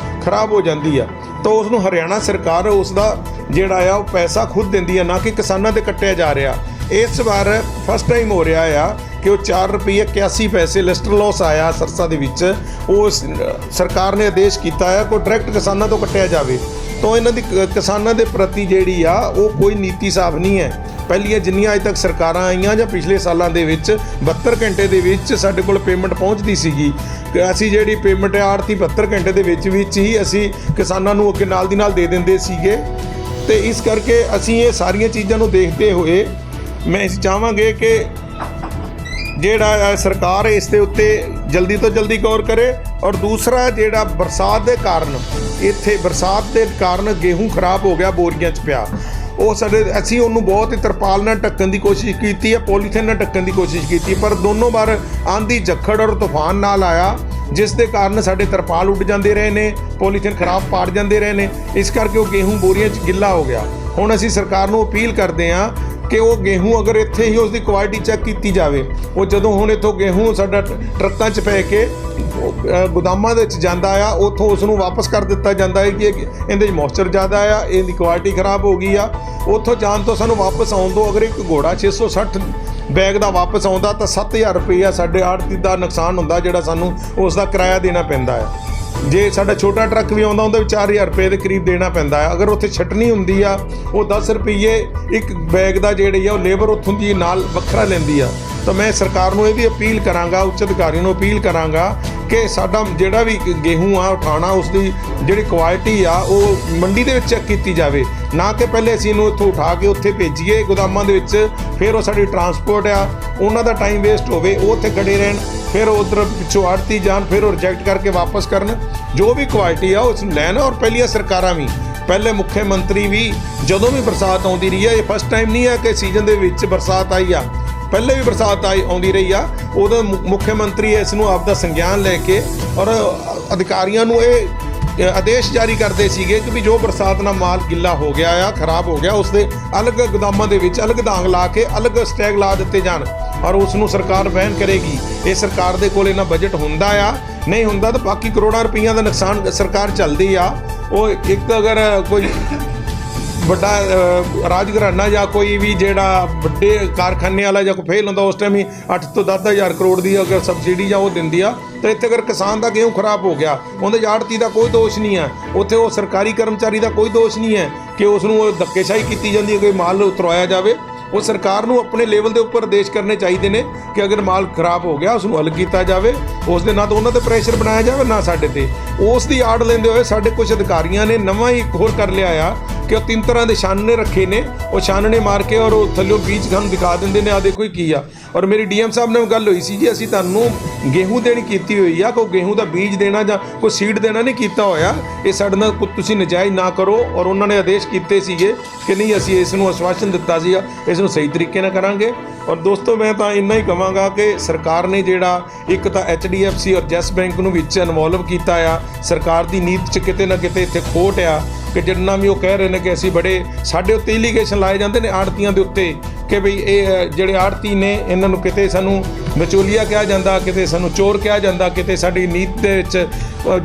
ਖਰਾਬ ਹੋ ਜਾਂਦੀ ਆ, ਤਾਂ ਉਸ ਨੂੰ ਹਰਿਆਣਾ ਸਰਕਾਰ ਉਸ ਦਾ ਜਿਹੜਾ ਆ ਉਹ ਪੈਸਾ ਖੁਦ ਦਿੰਦੀ ਆ, ਨਾ ਕਿ ਕਿਸਾਨਾਂ 'ਤੇ ਕੱਟਿਆ ਜਾ ਰਿਹਾ। ਇਸ ਵਾਰ ਫਸਟ ਟਾਈਮ ਹੋ ਰਿਹਾ ਆ ਕਿ ਉਹ 4 ਰੁਪਏ 81 ਪੈਸੇ ਲਿਸਟਰ ਲੋਸ ਆਇਆ ਸਰਸਾ ਦੇ ਵਿੱਚ, ਉਹ ਸਰਕਾਰ ਨੇ ਆਦੇਸ਼ ਕੀਤਾ ਹੈ ਕੋਈ ਡਾਇਰੈਕਟ ਕਿਸਾਨਾਂ ਤੋਂ ਕੱਟਿਆ ਜਾਵੇ। ਤਾਂ ਇਹਨਾਂ ਦੀ ਕਿਸਾਨਾਂ ਦੇ ਪ੍ਰਤੀ ਜਿਹੜੀ ਆ ਉਹ ਕੋਈ ਨੀਤੀ ਸਾਫ਼ ਨਹੀਂ ਹੈ। ਪਹਿਲੀਆਂ ਜਿੰਨੀਆਂ ਅੱਜ ਤੱਕ ਸਰਕਾਰਾਂ ਆਈਆਂ ਜਾਂ ਪਿਛਲੇ ਸਾਲਾਂ ਦੇ ਵਿੱਚ 72 ਘੰਟੇ ਦੇ ਵਿੱਚ ਸਾਡੇ ਕੋਲ ਪੇਮੈਂਟ ਪਹੁੰਚਦੀ ਸੀਗੀ। ਅਸੀਂ ਜਿਹੜੀ ਪੇਮੈਂਟ ਆੜਤੀ 72 ਘੰਟੇ ਦੇ ਵਿੱਚ ਹੀ ਅਸੀਂ ਕਿਸਾਨਾਂ ਨੂੰ ਅੱਗੇ ਨਾਲ ਦੀ ਨਾਲ ਦੇ ਦਿੰਦੇ ਸੀਗੇ। ਤੇ ਇਸ ਕਰਕੇ ਅਸੀਂ ਇਹ ਸਾਰੀਆਂ ਚੀਜ਼ਾਂ ਨੂੰ ਦੇਖਦੇ ਹੋਏ ਮੈਂ ਚਾਹਾਂਗੇ ਕਿ ਜਿਹੜਾ ਸਰਕਾਰ ਇਸ ਦੇ ਉੱਤੇ ਜਲਦੀ ਤੋਂ ਜਲਦੀ ਗੌਰ ਕਰੇ। ਔਰ ਦੂਸਰਾ ਜਿਹੜਾ ਬਰਸਾਤ ਦੇ ਕਾਰਨ ਇੱਥੇ ਬਰਸਾਤ ਦੇ ਕਾਰਨ ਗੇਹੂੰ ਖਰਾਬ ਹੋ ਗਿਆ, ਬੋਰੀਆਂ 'ਚ ਪਿਆ। ਉਹ ਸਾਡੇ ਅਸੀਂ ਉਹਨੂੰ ਬਹੁਤ ਹੀ ਤਰਪਾਲ ਨਾਲ ਢੱਕਣ ਦੀ ਕੋਸ਼ਿਸ਼ ਕੀਤੀ ਹੈ, ਪੋਲੀਥੀਨ ਨਾਲ ਢੱਕਣ ਦੀ ਕੋਸ਼ਿਸ਼ ਕੀਤੀ, ਪਰ ਦੋਨੋਂ ਵਾਰ ਆਂधी ਝੱਖੜ ਔਰ ਤੂਫਾਨ ਨਾਲ ਆਇਆ, ਜਿਸ ਦੇ ਕਾਰਨ ਸਾਡੇ ਤਰਪਾਲ ਉੱਡ ਜਾਂਦੇ ਰਹੇ ਨੇ, ਪੋਲੀਥੀਨ ਖਰਾਬ ਪਾੜ ਜਾਂਦੇ ਰਹੇ ਨੇ। ਇਸ ਕਰਕੇ ਉਹ ਗੇਹੂੰ ਬੋਰੀਆਂ 'ਚ ਗਿੱਲਾ ਹੋ ਗਿਆ। ਹੁਣ ਅਸੀਂ ਸਰਕਾਰ ਨੂੰ ਅਪੀਲ ਕਰਦੇ ਹਾਂ ਕਿ ਉਹ ਗੇਹੂੰ ਅਗਰ ਇੱਥੇ ਹੀ ਉਸਦੀ ਕੁਆਲਿਟੀ ਚੈੱਕ ਕੀਤੀ ਜਾਵੇ। ਉਹ ਜਦੋਂ ਹੁਣ ਇੱਥੋਂ ਗੇਹੂੰ ਸਾਡਾ ਟਰੱਕਾਂ 'ਚ ਪੈ ਕੇ ਗੋਦਾਮਾਂ ਦੇ ਵਿੱਚ ਜਾਂਦਾ ਆ, ਉੱਥੋਂ ਉਸ ਨੂੰ ਵਾਪਸ ਕਰ ਦਿੱਤਾ ਜਾਂਦਾ ਹੈ ਕਿ ਇਹਦੇ 'ਚ ਮੋਇਸਚਰ ਜ਼ਿਆਦਾ ਆ, ਇਹਦੀ ਕੁਆਲਿਟੀ ਖਰਾਬ ਹੋ ਗਈ ਆ। ਉੱਥੋਂ ਜਾਣ ਤੋਂ ਸਾਨੂੰ ਵਾਪਸ ਆਉਣ ਤੋਂ ਅਗਰ ਇੱਕ ਘੋੜਾ 660 ਬੈਗ ਦਾ ਵਾਪਸ ਆਉਂਦਾ ਤਾਂ 7000 ਰੁਪਈਆ ਸਾਡੇ ਆੜਤੀ ਦਾ ਨੁਕਸਾਨ ਹੁੰਦਾ, ਜਿਹੜਾ ਸਾਨੂੰ ਉਸ ਦਾ ਕਿਰਾਇਆ ਦੇਣਾ ਪੈਂਦਾ ਹੈ। ਜੇ ਸਾਡਾ ਛੋਟਾ ਟਰੱਕ ਵੀ ਆਉਂਦਾ ਉਹਦੇ ਵਿੱਚ 4000 ਰੁਪਏ ਦੇ ਕਰੀਬ ਦੇਣਾ ਪੈਂਦਾ ਹੈ। ਅਗਰ ਉੱਥੇ ਛਟਣੀ ਹੁੰਦੀ ਆ ਉਹ 10 ਰੁਪਏ ਇੱਕ ਬੈਗ ਦਾ ਜਿਹੜੀ ਆ ਉਹ ਲੇਬਰ ਉੱਥੋਂ ਦੀ ਨਾਲ ਵੱਖਰਾ ਲੈਂਦੀ ਆ। ਤਾਂ ਮੈਂ ਸਰਕਾਰ ਨੂੰ ਇਹ ਵੀ ਅਪੀਲ ਕਰਾਂਗਾ, ਉੱਚ ਅਧਿਕਾਰੀਆਂ ਨੂੰ ਅਪੀਲ ਕਰਾਂਗਾ ਕਿ ਸਾਡਾ ਜਿਹੜਾ ਵੀ ਗੇਹੂੰ ਆ ਉਠਾਉਣਾ, ਉਸਦੀ ਜਿਹੜੀ ਕੁਆਲਿਟੀ ਆ ਉਹ ਮੰਡੀ ਦੇ ਵਿੱਚ ਚੈੱਕ ਕੀਤੀ ਜਾਵੇ, ਨਾ ਕਿ ਪਹਿਲੇ ਅਸੀਂ ਇਹਨੂੰ ਇੱਥੋਂ ਉਠਾ ਕੇ ਉੱਥੇ ਭੇਜੀਏ ਗੋਦਾਮਾਂ ਦੇ ਵਿੱਚ, ਫਿਰ ਉਹ ਸਾਡੀ ਟਰਾਂਸਪੋਰਟ ਆ ਉਹਨਾਂ ਦਾ ਟਾਈਮ ਵੇਸਟ ਹੋਵੇ, ਉਹ ਉੱਥੇ ਖੜੇ ਰਹਿਣ, ਫਿਰ ਉੱਧਰ ਪਿੱਛੋਂ ਆੜਤੀ ਜਾਣ, ਫਿਰ ਉਹ ਰਿਜੈਕਟ ਕਰਕੇ ਵਾਪਸ ਕਰਨ। ਜੋ ਵੀ ਕੁਆਲਿਟੀ ਆ ਉਸ ਨੂੰ ਲੈਣ। ਔਰ ਪਹਿਲੀਆਂ ਸਰਕਾਰਾਂ ਵੀ, ਪਹਿਲੇ ਮੁੱਖ ਮੰਤਰੀ ਵੀ ਜਦੋਂ ਵੀ ਬਰਸਾਤ ਆਉਂਦੀ ਰਹੀ ਹੈ, ਇਹ ਫਸਟ ਟਾਈਮ ਨਹੀਂ ਹੈ ਕਿ ਸੀਜ਼ਨ ਦੇ ਵਿੱਚ ਬਰਸਾਤ ਆਈ ਆ, ਪਹਿਲੇ ਵੀ ਬਰਸਾਤ ਆਉਂਦੀ ਰਹੀ ਆ, ਉਦੋਂ ਮੁੱਖ ਮੰਤਰੀ ਇਸ ਨੂੰ ਆਪਦਾ ਸੰਗਿਆਨ ਲੈ ਕੇ ਔਰ ਅਧਿਕਾਰੀਆਂ ਨੂੰ ਇਹ ਆਦੇਸ਼ ਜਾਰੀ ਕਰਦੇ ਸੀਗੇ ਕਿ ਵੀ ਜੋ ਬਰਸਾਤ ਨਾਲ ਮਾਲ ਗਿੱਲਾ ਹੋ ਗਿਆ ਆ, ਖਰਾਬ ਹੋ ਗਿਆ, ਉਸ ਦੇ ਅਲੱਗ ਗੋਦਾਮਾਂ ਦੇ ਵਿੱਚ ਅਲੱਗ ਦਾਂਗ ਲਾ ਕੇ ਅਲੱਗ ਸਟੈਗ ਲਾ ਦਿੱਤੇ ਜਾਣ ਔਰ ਉਸ ਨੂੰ ਸਰਕਾਰ ਬੈਨ ਕਰੇਗੀ। ਇਹ ਸਰਕਾਰ ਦੇ ਕੋਲ ਇਹਨਾਂ ਬਜਟ ਹੁੰਦਾ ਆ, ਨਹੀਂ ਹੁੰਦਾ ਤਾਂ ਬਾਕੀ ਕਰੋੜਾਂ ਰੁਪਈਆਂ ਦਾ ਨੁਕਸਾਨ ਸਰਕਾਰ ਚੱਲਦੀ ਆ। ਉਹ ਇੱਕ ਅਗਰ ਕੋਈ ਵੱਡਾ ਰਾਜਘਰਾਨਾ ਜਾਂ ਕੋਈ ਵੀ ਜਿਹੜਾ ਵੱਡੇ ਕਾਰਖਾਨੇ ਵਾਲਾ ਜਾਂ ਕੋਈ ਫੇਲ ਹੁੰਦਾ, ਉਸ ਟਾਈਮ ਹੀ 8 ਤੋਂ 10,000 ਕਰੋੜ ਦੀ ਅਗਰ ਸਬਸਿਡੀ ਜਾਂ ਉਹ ਦਿੰਦੀ ਆ। ਤਾਂ ਇੱਥੇ ਅਗਰ ਕਿਸਾਨ ਦਾ ਗੇਹੂੰ ਖਰਾਬ ਹੋ ਗਿਆ, ਉਹਦੇ ਆੜਤੀ ਦਾ ਕੋਈ ਦੋਸ਼ ਨਹੀਂ ਹੈ, ਉੱਥੇ ਉਹ ਸਰਕਾਰੀ ਕਰਮਚਾਰੀ ਦਾ ਕੋਈ ਦੋਸ਼ ਨਹੀਂ ਹੈ ਕਿ ਉਸ ਨੂੰ ਧੱਕੇਸ਼ਾਹੀ ਕੀਤੀ ਜਾਂਦੀ ਹੈ ਕਿ ਮਾਲ ਉਤਰਵਾਇਆ ਜਾਵੇ। ਉਹ ਸਰਕਾਰ ਨੂੰ ਆਪਣੇ ਲੈਵਲ ਦੇ ਉੱਪਰ ਆਦੇਸ਼ ਕਰਨੇ ਚਾਹੀਦੇ ਨੇ ਕਿ ਅਗਰ ਮਾਲ ਖਰਾਬ ਹੋ ਗਿਆ ਉਸ ਨੂੰ ਅਲੱਗ ਕੀਤਾ ਜਾਵੇ, ਉਸ ਦੇ ਨਾ ਤਾਂ ਉਹਨਾਂ 'ਤੇ ਪ੍ਰੈਸ਼ਰ ਬਣਾਇਆ ਜਾਵੇ ਨਾ ਸਾਡੇ 'ਤੇ। ਉਸ ਦੀ ਆੜ ਲੈਂਦੇ ਹੋਏ ਸਾਡੇ ਕੁਝ ਅਧਿਕਾਰੀਆਂ ਨੇ ਨਵਾਂ ਹੀ ਇੱਕ ਹੋਰ ਕਰ ਲਿਆ ਆ ਕਿ ਉਹ 3 ਤਰ੍ਹਾਂ ਦੇ ਛਾਨਣੇ ਰੱਖੇ ਨੇ, ਉਹ ਛਾਨਣੇ ਮਾਰ ਕੇ ਔਰ ਉਹ ਥੱਲੇ ਬੀਜ ਸਾਨੂੰ ਦਿਖਾ ਦਿੰਦੇ ਨੇ, ਆ ਦੇਖੋ ਕੀ ਆ। ਔਰ ਮੇਰੀ ਡੀਐਮ ਸਾਹਿਬ ਨਾਲ ਗੱਲ ਹੋਈ ਸੀ ਜੀ, ਅਸੀਂ ਤੁਹਾਨੂੰ ਗੇਹੂੰ ਦੇਣੀ ਕੀਤੀ ਹੋਈ ਆ, ਕੋਈ ਗੇਹੂੰ ਦਾ ਬੀਜ ਦੇਣਾ ਜਾਂ ਕੋਈ ਸੀਡ ਦੇਣਾ ਨਹੀਂ ਕੀਤਾ ਹੋਇਆ, ਇਹ ਸਾਡੇ ਨਾਲ ਤੁਸੀਂ ਨਜਾਇਜ਼ ਨਾ ਕਰੋ। ਔਰ ਉਹਨਾਂ ਨੇ ਆਦੇਸ਼ ਕੀਤੇ ਸੀਗੇ ਕਿ ਨਹੀਂ, ਅਸੀਂ ਇਸ ਨੂੰ ਆਸ਼ਵਾਸਨ ਦਿੱਤਾ ਸੀਗਾ ਇਸ ਨੂੰ ਸਹੀ ਤਰੀਕੇ ਨਾਲ ਕਰਾਂਗੇ। ਔਰ ਦੋਸਤੋ ਮੈਂ ਤਾਂ ਇੰਨਾ ਹੀ ਕਹਾਂਗਾ ਕਿ ਸਰਕਾਰ ਨੇ ਜਿਹੜਾ ਇੱਕ ਤਾਂ HDFC ਔਰ ਯੈਸ ਬੈਂਕ ਨੂੰ ਵਿੱਚ ਇਨਵੋਲਵ ਕੀਤਾ ਆ, ਸਰਕਾਰ ਦੀ ਨੀਤ 'ਚ ਕਿਤੇ ਨਾ ਕਿਤੇ ਇੱਥੇ ਖੋਟ ਆ ਕਿ ਜਿੰਨਾ ਵੀ ਉਹ ਕਹਿ ਰਹੇ ਨੇ ਕਿ ਅਸੀਂ ਬੜੇ ਸਾਡੇ ਉੱਤੇ ਇਲੀਗੇਸ਼ਨ ਲਾਏ ਜਾਂਦੇ ਨੇ ਆੜਤੀਆਂ ਦੇ ਉੱਤੇ ਕਿ ਬਈ ਇਹ ਜਿਹੜੇ ਆੜਤੀ ਨੇ ਇਹਨਾਂ ਨੂੰ ਕਿਤੇ ਸਾਨੂੰ ਵਿਚੋਲੀਆ ਕਿਹਾ ਜਾਂਦਾ, ਕਿਤੇ ਸਾਨੂੰ ਚੋਰ ਕਿਹਾ ਜਾਂਦਾ, ਕਿਤੇ ਸਾਡੀ ਨੀਤ ਦੇ ਵਿੱਚ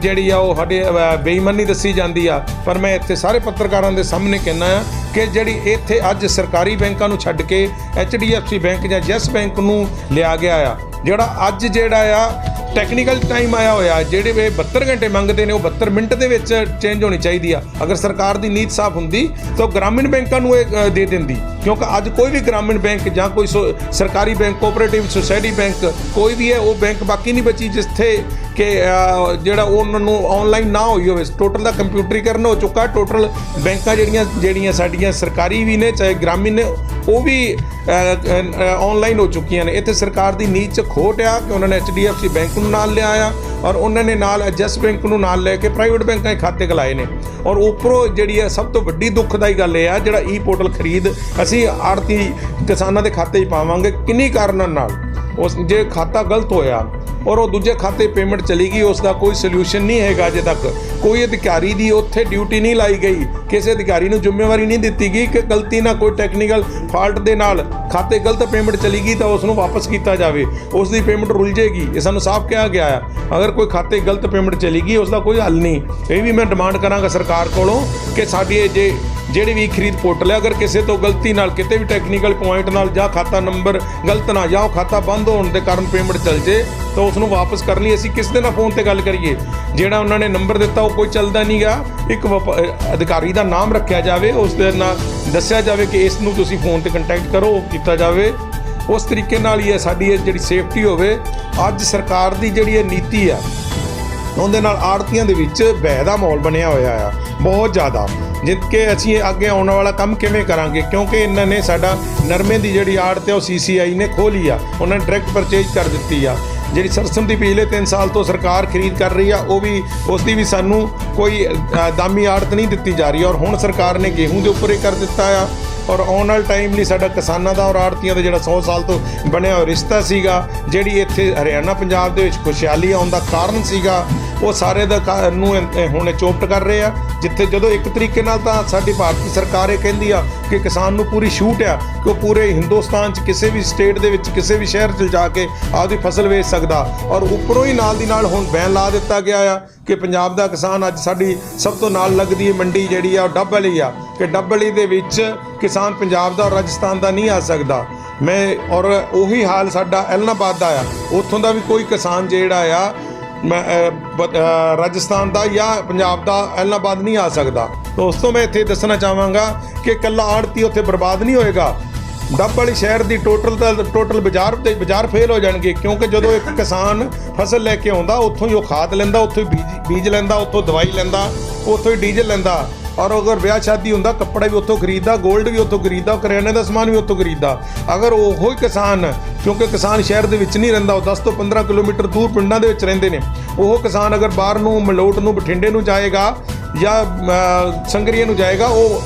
ਜਿਹੜੀ ਆ ਉਹ ਸਾਡੇ ਬੇਈਮਾਨੀ ਦੱਸੀ ਜਾਂਦੀ ਆ। ਪਰ ਮੈਂ ਇੱਥੇ ਸਾਰੇ ਪੱਤਰਕਾਰਾਂ ਦੇ ਸਾਹਮਣੇ ਕਹਿੰਦਾ ਆ ਕਿ ਜਿਹੜੀ ਇੱਥੇ ਅੱਜ ਸਰਕਾਰੀ ਬੈਂਕਾਂ ਨੂੰ ਛੱਡ ਕੇ HDFC ਬੈਂਕ ਜਾਂ ਯੈਸ ਬੈਂਕ ਨੂੰ ਲਿਆ ਗਿਆ ਆ, ਜਿਹੜਾ ਅੱਜ ਜਿਹੜਾ ਆ ਟੈਕਨੀਕਲ ਟਾਈਮ ਆਇਆ ਹੋਇਆ, ਜਿਹੜੇ ਵੇ 72 ਘੰਟੇ ਮੰਗਦੇ ਨੇ ਉਹ 72 ਮਿੰਟ ਦੇ ਵਿੱਚ ਚੇਂਜ ਹੋਣੀ ਚਾਹੀਦੀ ਆ। ਅਗਰ ਸਰਕਾਰ ਦੀ ਨੀਤ ਸਾਫ਼ ਹੁੰਦੀ ਤਾਂ ਗ੍ਰਾਮੀਣ ਬੈਂਕਾਂ ਨੂੰ ਇਹ ਦੇ ਦਿੰਦੀ, ਕਿਉਂਕਿ ਅੱਜ ਕੋਈ ਵੀ ਗ੍ਰਾਮੀਣ ਬੈਂਕ ਜਾਂ ਕੋਈ ਸਰਕਾਰੀ ਬੈਂਕ, ਕੋਆਪਰੇਟਿਵ ਸੋਸਾਇਟੀ ਬੈਂਕ ਕੋਈ ਵੀ ਹੈ, ਉਹ ਬੈਂਕ ਬਾਕੀ ਨਹੀਂ ਬਚੀ ਜਿੱਥੇ ਕਿ ਜਿਹੜਾ ਉਹਨਾਂ ਨੂੰ ਆਨਲਾਈਨ ਨਾ ਹੋਈ ਹੋਵੇ। ਟੋਟਲ ਦਾ ਕੰਪਿਊਟਰੀਕਰਨ ਹੋ ਚੁੱਕਾ, ਟੋਟਲ ਬੈਂਕਾਂ ਜਿਹੜੀਆਂ ਸਾਡੀਆਂ ਸਰਕਾਰੀ ਵੀ ਨੇ ਚਾਹੇ ਗ੍ਰਾਮੀਣ ਨੇ ਉਹ ਵੀ ਆਨਲਾਈਨ ਹੋ ਚੁੱਕੀਆਂ ਨੇ। ਇੱਥੇ ਸਰਕਾਰ ਦੀ ਨੀਤ 'ਚ ਖੋਟ ਆ ਕਿ ਉਹਨਾਂ ਨੇ HDFC ਬੈਂਕ ਨੂੰ ਨਾਲ ਲਿਆ ਆ ਔਰ ਉਹਨਾਂ ਨੇ ਨਾਲ ਯੈਸ ਬੈਂਕ ਨੂੰ ਨਾਲ ਲੈ ਕੇ ਪ੍ਰਾਈਵੇਟ ਬੈਂਕਾਂ 'ਚ ਖਾਤੇ ਖੁਲਾਏ ਨੇ। ਔਰ ਉੱਪਰੋਂ ਜਿਹੜੀ ਹੈ ਸਭ ਤੋਂ ਵੱਡੀ ਦੁੱਖਦਾਈ ਗੱਲ ਇਹ ਆ, ਜਿਹੜਾ ਪੋਰਟਲ ਖਰੀਦ ਅਸੀਂ ਆੜਤੀ ਕਿਸਾਨਾਂ ਦੇ ਖਾਤੇ 'ਚ ਪਾਵਾਂਗੇ, ਕਿੰਨੀ ਕਾਰਨਾਂ ਨਾਲ ਉਸ ਜੇ ਖਾਤਾ ਗਲਤ ਹੋਇਆ ਔਰ ਉਹ ਦੂਜੇ ਖਾਤੇ ਪੇਮੈਂਟ ਚਲੀ ਗਈ, ਉਸ ਦਾ ਕੋਈ ਸੋਲਿਊਸ਼ਨ ਨਹੀਂ ਹੈਗਾ। ਅਜੇ ਤੱਕ ਕੋਈ ਅਧਿਕਾਰੀ ਦੀ ਉੱਥੇ ਡਿਊਟੀ ਨਹੀਂ ਲਾਈ ਗਈ, ਕਿਸੇ ਅਧਿਕਾਰੀ ਨੂੰ ਜ਼ਿੰਮੇਵਾਰੀ ਨਹੀਂ ਦਿੱਤੀ ਗਈ ਕਿ ਗਲਤੀ ਨਾਲ ਕੋਈ ਟੈਕਨੀਕਲ ਫਾਲਟ ਦੇ ਨਾਲ ਖਾਤੇ ਗਲਤ ਪੇਮੈਂਟ ਚਲੀ ਗਈ ਤਾਂ ਉਸ ਨੂੰ ਵਾਪਸ ਕੀਤਾ ਜਾਵੇ, ਉਸ ਦੀ ਪੇਮੈਂਟ ਰੁਲ ਜਾਏਗੀ। ਇਹ ਸਾਨੂੰ ਸਾਫ਼ ਕਿਹਾ ਗਿਆ ਆ। ਅਗਰ ਕੋਈ ਖਾਤੇ ਗਲਤ ਪੇਮੈਂਟ ਚਲੀ ਗਈ ਉਸ ਦਾ ਕੋਈ ਹੱਲ ਨਹੀਂ। ਇਹ ਵੀ ਮੈਂ ਡਿਮਾਂਡ ਕਰਾਂਗਾ ਸਰਕਾਰ ਕੋਲੋਂ ਕਿ ਸਾਡੀ ਜੇ ਜਿਹੜੇ ਵੀ ਖਰੀਦ ਪੋਰਟਲ ਹੈ, ਅਗਰ ਕਿਸੇ ਤੋਂ ਗਲਤੀ ਨਾਲ ਕਿਤੇ ਵੀ ਟੈਕਨੀਕਲ ਪੁਆਇੰਟ ਨਾਲ ਜਾਂ ਖਾਤਾ ਨੰਬਰ ਗਲਤ ਨਾ ਜਾਂ ਉਹ ਖਾਤਾ ਬੰਦ ਹੋਣ ਦੇ ਕਾਰਨ ਪੇਮੈਂਟ ਚੱਲ ਜੇ ਤਾਂ ਉਸ ਨੂੰ ਵਾਪਸ ਕਰਨ ਲਈ ਅਸੀਂ ਕਿਸ ਦੇ ਨਾਲ ਫੋਨ ਤੇ ਗੱਲ ਕਰੀਏ? ਜਿਹੜਾ ਉਹਨਾਂ ਨੇ ਨੰਬਰ ਦਿੱਤਾ ਉਹ ਕੋਈ ਚੱਲਦਾ ਨਹੀਂ ਗਾ। ਇੱਕ ਅਧਿਕਾਰੀ ਦਾ ਨਾਮ ਰੱਖਿਆ ਜਾਵੇ, ਉਸ ਦੇ ਨਾਲ ਦੱਸਿਆ ਜਾਵੇ ਕਿ ਇਸ ਨੂੰ ਤੁਸੀਂ ਫੋਨ ਤੇ ਕੰਟੈਕਟ ਕਰੋ, ਉਹ ਕੀਤਾ ਜਾਵੇ। ਉਸ ਤਰੀਕੇ ਨਾਲ ਹੀ ਸਾਡੀ ਇਹ ਜਿਹੜੀ ਸੇਫਟੀ ਹੋਵੇ। ਅੱਜ ਸਰਕਾਰ ਦੀ ਜਿਹੜੀ ਇਹ ਨੀਤੀ ਆ ਉਹਦੇ ਨਾਲ ਆੜ੍ਹਤੀਆਂ ਦੇ ਵਿੱਚ ਭੈ ਦਾ ਮਾਹੌਲ ਬਣਿਆ ਹੋਇਆ ਆ ਬਹੁਤ ਜ਼ਿਆਦਾ, ਜਿੱਕੇ ਅਸੀਂ ਅੱਗੇ ਆਉਣ ਵਾਲਾ ਕੰਮ ਕਿਵੇਂ ਕਰਾਂਗੇ, ਕਿਉਂਕਿ ਇਹਨਾਂ ਨੇ ਸਾਡਾ ਨਰਮੇ ਦੀ ਜਿਹੜੀ ਆੜ੍ਹਤ ਹੈ ਉਹ CCI ਨੇ ਖੋਹ ਲਈ ਆ, ਉਹਨਾਂ ਨੇ ਡਾਇਰੈਕਟ ਪਰਚੇਜ ਕਰ ਦਿੱਤੀ ਆ। ਜਿਹੜੀ ਸਰਸਮ ਦੀ ਪਿਛਲੇ 3 ਸਾਲ ਤੋਂ ਸਰਕਾਰ ਖਰੀਦ ਕਰ ਰਹੀ ਆ, ਉਹ ਵੀ ਉਸ ਦੀ ਵੀ ਸਾਨੂੰ ਕੋਈ ਦਾਮੀ ਆੜ੍ਹਤ ਨਹੀਂ ਦਿੱਤੀ ਜਾ ਰਹੀ। ਔਰ ਹੁਣ ਸਰਕਾਰ ਨੇ ਗੇਹੂੰ ਦੇ ਉੱਪਰ ਇਹ ਕਰ ਦਿੱਤਾ ਆ। ਔਰ ਆਉਣ ਵਾਲੇ ਟਾਈਮ ਲਈ ਸਾਡਾ ਕਿਸਾਨਾਂ ਦਾ ਔਰ ਆੜ੍ਹਤੀਆਂ ਦਾ ਜਿਹੜਾ 100 ਸਾਲ ਤੋਂ ਬਣਿਆ ਹੋਇਆ ਰਿਸ਼ਤਾ ਸੀਗਾ, ਜਿਹੜੀ ਇੱਥੇ ਹਰਿਆਣਾ ਪੰਜਾਬ ਦੇ ਵਿੱਚ ਖੁਸ਼ਹਾਲੀ ਆਉਣ ਦਾ ਕਾਰਨ ਸੀਗਾ, ਉਹ ਸਾਰੇ ਦਾ ਨੂੰ ਹੁਣ ਚੋਪਟ ਕਰ ਰਹੇ ਆ। ਜਿੱਥੇ ਜਦੋਂ ਇੱਕ ਤਰੀਕੇ ਨਾਲ ਤਾਂ ਸਾਡੀ ਭਾਰਤੀ ਸਰਕਾਰ ਇਹ ਕਹਿੰਦੀ ਆ ਕਿ ਕਿਸਾਨ ਨੂੰ ਪੂਰੀ ਛੂਟ ਆ ਕਿ ਉਹ ਪੂਰੇ ਹਿੰਦੁਸਤਾਨ 'ਚ ਕਿਸੇ ਵੀ ਸਟੇਟ ਦੇ ਵਿੱਚ ਕਿਸੇ ਵੀ ਸ਼ਹਿਰ 'ਚ ਜਾ ਕੇ ਆਪਦੀ ਫਸਲ ਵੇਚ ਸਕਦਾ, ਔਰ ਉੱਪਰੋਂ ਹੀ ਨਾਲ ਦੀ ਨਾਲ ਹੁਣ ਬੈਨ ਲਾ ਦਿੱਤਾ ਗਿਆ ਆ ਕਿ ਪੰਜਾਬ ਦਾ ਕਿਸਾਨ ਅੱਜ ਸਾਡੀ ਸਭ ਤੋਂ ਨਾਲ ਲੱਗਦੀ ਮੰਡੀ ਜਿਹੜੀ ਆ ਉਹ ਡੱਬ ਵਾਲੀ ਆ, ਕਿ ਡੱਬ ਵਾਲੀ ਦੇ ਵਿੱਚ ਕਿਸਾਨ ਪੰਜਾਬ ਦਾ ਔਰ ਰਾਜਸਥਾਨ ਦਾ ਨਹੀਂ ਆ ਸਕਦਾ। ਔਰ ਉਹੀ ਹਾਲ ਸਾਡਾ ਐਲਨਾਬਾਦ ਦਾ ਆ, ਉੱਥੋਂ ਦਾ ਵੀ ਕੋਈ ਕਿਸਾਨ ਜਿਹੜਾ ਆ ਰਾਜਸਥਾਨ ਦਾ ਜਾਂ ਪੰਜਾਬ ਦਾ ਐਲਨਾਬਾਦ ਨਹੀਂ ਆ ਸਕਦਾ। ਦੋਸਤੋ, ਮੈਂ ਇੱਥੇ ਦੱਸਣਾ ਚਾਹਾਂਗਾ ਕਿ ਇਕੱਲਾ ਆੜ੍ਹਤੀ ਉੱਥੇ ਬਰਬਾਦ ਨਹੀਂ ਹੋਏਗਾ, ਡੱਬ ਵਾਲੀ ਸ਼ਹਿਰ ਦੀ ਟੋਟਲ ਬਾਜ਼ਾਰ ਫੇਲ ਹੋ ਜਾਣਗੇ। ਕਿਉਂਕਿ ਜਦੋਂ ਇੱਕ ਕਿਸਾਨ ਫਸਲ ਲੈ ਕੇ ਆਉਂਦਾ, ਉੱਥੋਂ ਹੀ ਉਹ ਖਾਦ ਲੈਂਦਾ, ਉੱਥੋਂ ਹੀ ਬੀਜ ਲੈਂਦਾ, ਉੱਥੋਂ ਦਵਾਈ ਲੈਂਦਾ, ਉੱਥੋਂ ਹੀ ਡੀਜ਼ਲ ਲੈਂਦਾ। ਔਰ ਅਗਰ ਵਿਆਹ ਸ਼ਾਦੀ ਹੁੰਦਾ, ਕੱਪੜਾ ਵੀ ਉੱਥੋਂ ਖਰੀਦਦਾ, ਗੋਲਡ ਵੀ ਉੱਥੋਂ ਖਰੀਦਦਾ, ਕਰਿਆਨੇ ਦਾ ਸਮਾਨ ਵੀ ਉੱਥੋਂ ਖਰੀਦਦਾ। ਅਗਰ ਉਹੀ ਕਿਸਾਨ, ਕਿਉਂਕਿ ਕਿਸਾਨ ਸ਼ਹਿਰ ਦੇ ਵਿੱਚ ਨਹੀਂ ਰਹਿੰਦਾ, ਉਹ 10 ਤੋਂ 15 ਕਿਲੋਮੀਟਰ ਦੂਰ ਪਿੰਡਾਂ ਦੇ ਵਿੱਚ ਰਹਿੰਦੇ ਨੇ, ਉਹ ਕਿਸਾਨ ਅਗਰ ਬਾਹਰ ਨੂੰ ਮਲੋਟ ਨੂੰ ਬਠਿੰਡੇ ਨੂੰ ਜਾਏਗਾ ਜਾਂ ਸੰਗਰੀਏ ਨੂੰ ਜਾਏਗਾ, ਉਹ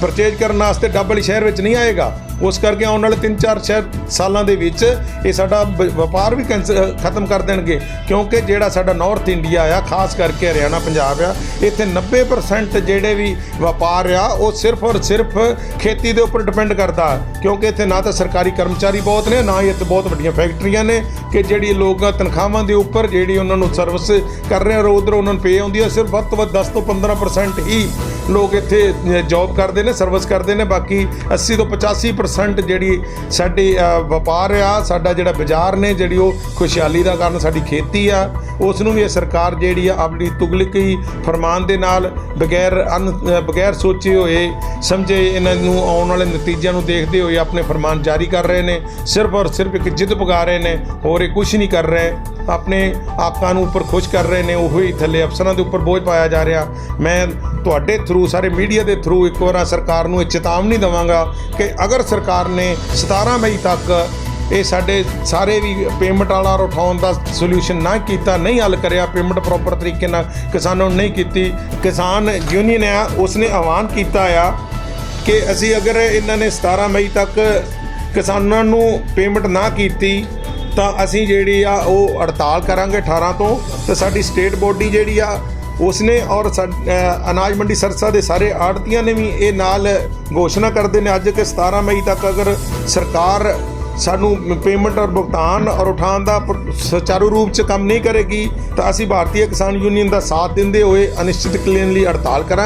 ਪਰਚੇਜ ਕਰਨ ਵਾਸਤੇ ਡੱਬ ਵਾਲੀ ਸ਼ਹਿਰ ਵਿੱਚ ਨਹੀਂ ਆਏਗਾ। ਉਸ ਕਰਕੇ ਆਉਣ ਵਾਲੇ 3-4 ਸਾਲਾਂ ਦੇ ਵਿੱਚ ਇਹ ਸਾਡਾ ਵਪਾਰ ਵੀ ਖਤਮ ਕਰ ਦੇਣਗੇ। ਕਿਉਂਕਿ ਜਿਹੜਾ ਸਾਡਾ ਨਾਰਥ ਇੰਡੀਆ ਆ, ਖਾਸ ਕਰਕੇ ਹਰਿਆਣਾ ਪੰਜਾਬ ਆ, ਇੱਥੇ 90% ਜਿਹੜੇ ਵੀ ਵਪਾਰ ਆ ਉਹ ਸਿਰਫ ਔਰ ਸਿਰਫ ਖੇਤੀ ਦੇ ਉੱਪਰ ਡਿਪੈਂਡ ਕਰਦਾ। ਕਿਉਂਕਿ ਇੱਥੇ ਨਾ ਤਾਂ ਸਰਕਾਰੀ ਕਰਮਚਾਰੀ ਬਹੁਤ ਨੇ, ਨਾ ਹੀ ਇੱਥੇ ਬਹੁਤ ਵੱਡੀਆਂ ਫੈਕਟਰੀਆਂ ਨੇ ਕਿ ਜਿਹੜੀ ਲੋਕ ਤਨਖਾਹਾਂ ਦੇ ਉੱਪਰ ਜਿਹੜੀ ਉਹਨਾਂ ਨੂੰ ਸਰਵਿਸ ਕਰ ਰਹੇ, ਔਰ ਉੱਧਰ ਉਹਨਾਂ ਨੂੰ ਪੇ ਆਉਂਦੀ ਹੈ। ਸਿਰਫ ਵੱਧ ਤੋਂ ਵੱਧ 10 ਤੋਂ 15% ਹੀ ਲੋਕ ਇੱਥੇ ਜੌਬ ਕਰਦੇ ਨੇ, ਸਰਵਿਸ ਕਰਦੇ ਨੇ। ਬਾਕੀ 80 ਤੋਂ 85% ਜਿਹੜੀ ਸਾਡੀ ਵਪਾਰ ਆ, ਸਾਡਾ ਜਿਹੜਾ ਬਾਜ਼ਾਰ ਨੇ, ਜਿਹੜੀ ਉਹ ਖੁਸ਼ਹਾਲੀ ਦਾ ਕਾਰਨ ਸਾਡੀ ਖੇਤੀ ਆ, ਉਸ ਨੂੰ ਵੀ ਇਹ ਸਰਕਾਰ ਜਿਹੜੀ ਆ ਆਪਣੀ ਤੁਗਲਕੀ ਫਰਮਾਨ ਦੇ ਨਾਲ ਬਗੈਰ ਸੋਚੇ ਹੋਏ ਸਮਝੇ ਇਹਨਾਂ ਨੂੰ ਆਉਣ ਵਾਲੇ ਨਤੀਜਿਆਂ ਨੂੰ ਦੇਖਦੇ ਹੋਏ ਆਪਣੇ ਫਰਮਾਨ ਜਾਰੀ ਕਰ ਰਹੇ ਨੇ। ਸਿਰਫ ਔਰ ਸਿਰਫ ਇੱਕ ਜਿੱਦ ਪੁਗਾ ਰਹੇ ਨੇ, ਹੋਰ ਇਹ ਕੁਛ ਨਹੀਂ ਕਰ ਰਹੇ। ਆਪਣੇ ਆਕਾਂ ਨੂੰ ਉੱਪਰ ਖੁਸ਼ ਕਰ ਰਹੇ ਨੇ, ਉਹੀ ਥੱਲੇ ਅਫਸਰਾਂ ਦੇ ਉੱਪਰ ਬੋਝ ਪਾਇਆ ਜਾ ਰਿਹਾ। ਮੈਂ ਤੁਹਾਡੇ ਥਰੂ, ਸਾਰੇ ਮੀਡੀਆ ਦੇ ਥਰੂ ਇੱਕ ਵਾਰ ਸਰਕਾਰ ਨੂੰ ਇਹ ਚੇਤਾਵਨੀ ਦੇਵਾਂਗਾ ਕਿ ਅਗਰ ਸਰਕਾਰ ਨੇ 17 ਮਈ ਤੱਕ ਇਹ ਸਾਡੇ ਸਾਰੇ ਵੀ ਪੇਮੈਂਟ ਵਾਲਾ ਉਠਾਉਣ ਦਾ ਸੋਲੂਸ਼ਨ ਨਾ ਕੀਤਾ, ਨਹੀਂ ਹੱਲ ਕਰਿਆ, ਪੇਮੈਂਟ ਪ੍ਰੋਪਰ ਤਰੀਕੇ ਨਾਲ ਕਿਸਾਨਾਂ ਨੂੰ ਨਹੀਂ ਕੀਤੀ, ਕਿਸਾਨ ਯੂਨੀਅਨ ਆ ਉਸਨੇ ਆਹਵਾਨ ਕੀਤਾ ਆ ਕਿ ਅਸੀਂ ਅਗਰ ਇਹਨਾਂ ਨੇ 17 ਮਈ ਤੱਕ ਕਿਸਾਨਾਂ ਨੂੰ ਪੇਮੈਂਟ ਨਾ ਕੀਤੀ ਤਾਂ ਅਸੀਂ ਜਿਹੜੀ ਆ ਉਹ ਹੜਤਾਲ ਕਰਾਂਗੇ 18 ਤੋਂ। ਤੇ ਸਾਡੀ ਸਟੇਟ ਬੋਡੀ ਜਿਹੜੀ ਆ ਉਸਨੇ ਔਰ ਅਨਾਜ ਮੰਡੀ ਸਰਸਾ ਦੇ ਸਾਰੇ ਆੜ੍ਹਤੀਆਂ ਨੇ ਵੀ ਇਹ ਨਾਲ ਘੋਸ਼ਣਾ ਕਰਦੇ ਨੇ ਅੱਜ ਕਿ 17 ਮਈ ਤੱਕ ਅਗਰ ਸਰਕਾਰ ਸਾਨੂੰ ਪੇਮੈਂਟ ਔਰ ਭੁਗਤਾਨ ਔਰ ਉਠਾਉਣ ਦਾ ਸੁਚਾਰੂ ਰੂਪ 'ਚ ਕੰਮ ਨਹੀਂ ਕਰੇਗੀ ਤਾਂ ਅਸੀਂ ਭਾਰਤੀ ਕਿਸਾਨ ਯੂਨੀਅਨ ਦਾ ਸਾਥ ਦਿੰਦੇ ਹੋਏ ਅਨਿਸ਼ਚਿਤ ਕਾਲੀਨ ਲਈ ਹੜਤਾਲ ਕਰਾਂਗੇ।